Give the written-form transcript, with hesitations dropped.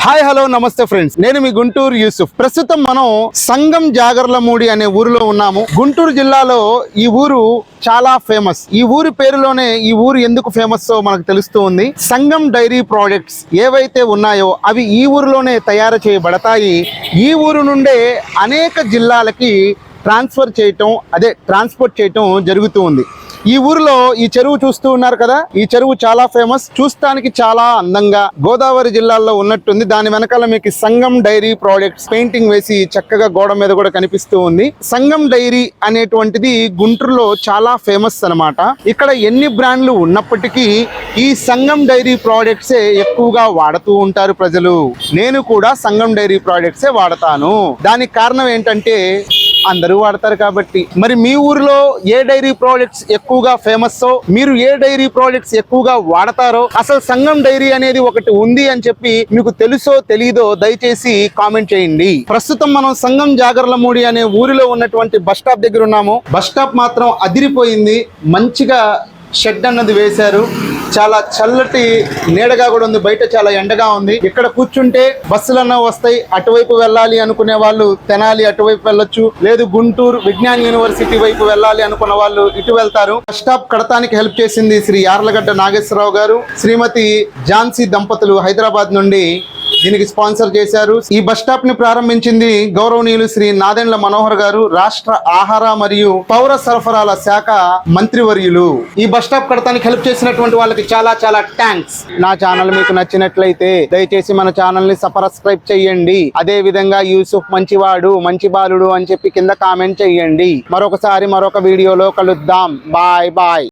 Hi hello నమస్తే friends, నేను మీ గుంటూరు యూసుఫ్. ప్రస్తుతం మనం సంగం జాగర్లమూడి అనే ఊరిలో ఉన్నాము. గుంటూరు జిల్లాలో ఈ ఊరు చాలా ఫేమస్. ఈ ఊరి పేరులోనే ఈ ఊరు ఎందుకు ఫేమస్ మనకు తెలుస్తూ ఉంది. సంగం డైరీ ప్రోడక్ట్స్ ఏవైతే ఉన్నాయో అవి ఈ ఊరిలోనే తయారు చేయబడతాయి. ఈ ఊరు నుండే అనేక జిల్లాలకి ట్రాన్స్పోర్ట్ చేయటం జరుగుతూ ఉంది. ఈ ఊరిలో ఈ చెరువు చూస్తూ ఉన్నారు కదా, ఈ చెరువు చాలా ఫేమస్. చూస్తానికి చాలా అందంగా గోదావరి జిల్లాలో ఉన్నట్టుంది. దాని వెనకాల మీకు సంగం డైరీ ప్రోడక్ట్స్ పెయింటింగ్ వేసి చక్కగా గోడ మీద కూడా కనిపిస్తూ ఉంది. సంగం డైరీ అనేటువంటిది గుంటూరులో చాలా ఫేమస్ అన్నమాట. ఇక్కడ ఎన్ని బ్రాండ్లు ఉన్నప్పటికీ ఈ సంగం డైరీ ప్రోడక్ట్సే ఎక్కువగా వాడుతూ ఉంటారు ప్రజలు. నేను కూడా సంగం డైరీ ప్రోడక్ట్సే వాడతాను. దానికి కారణం ఏంటంటే అందరూ వాడతారు కాబట్టి. మరి మీ ఊరిలో ఏ డైరీ ప్రోడక్ట్స్ ఎక్కువగా ఫేమస్, మీరు ఏ డైరీ ప్రోడక్ట్స్ ఎక్కువగా వాడతారో, అసలు సంగం డైరీ అనేది ఒకటి ఉంది అని చెప్పి మీకు తెలుసో తెలీదో దయచేసి కామెంట్ చేయండి. ప్రస్తుతం మనం సంగం జాగర్లమూడి అనే ఊరిలో ఉన్నటువంటి బస్ స్టాప్ దగ్గర ఉన్నాము. బస్ స్టాప్ మాత్రం అదిరిపోయింది. మంచిగా షెడ్ అన్నది వేశారు. చాలా చల్లటి నీడగా కూడా ఉంది. బయట చాలా ఎండగా ఉంది. ఇక్కడ కూర్చుంటే బస్సులన్నా వస్తాయి. అటువైపు వెళ్ళాలి అనుకునే వాళ్ళు తెనాలి అటువైపు వెళ్ళొచ్చు, లేదు గుంటూరు విజ్ఞాన్ యూనివర్సిటీ వైపు వెళ్ళాలి అనుకున్న వాళ్ళు ఇటు వెళ్తారు. బస్ స్టాప్ కడతానికి హెల్ప్ చేసింది శ్రీ యార్లగడ్డ నాగేశ్వరరావు గారు, శ్రీమతి ఝాన్సీ దంపతులు హైదరాబాద్ నుండి దీనికి స్పాన్సర్ చేశారు. ఈ బస్ స్టాప్ ని ప్రారంభించింది గౌరవనీయులు శ్రీ నాదెండ్ల మనోహర్ గారు, రాష్ట్ర ఆహార మరియు పౌర సరఫరాల శాఖ మంత్రివర్యులు. ఈ బస్ స్టాప్ కడతానికి హెల్ప్ చేసినటువంటి వాళ్ళకి చాలా చాలా థ్యాంక్స్. నా ఛానల్ మీకు నచ్చినట్లయితే దయచేసి మన ఛానల్ ని సబ్స్క్రైబ్ చేయండి. అదే విధంగా యూసుఫ్ మంచివాడు మంచి బాలుడు అని చెప్పి కింద కామెంట్ చేయండి. మరొక వీడియోలో కలుద్దాం. Bye bye.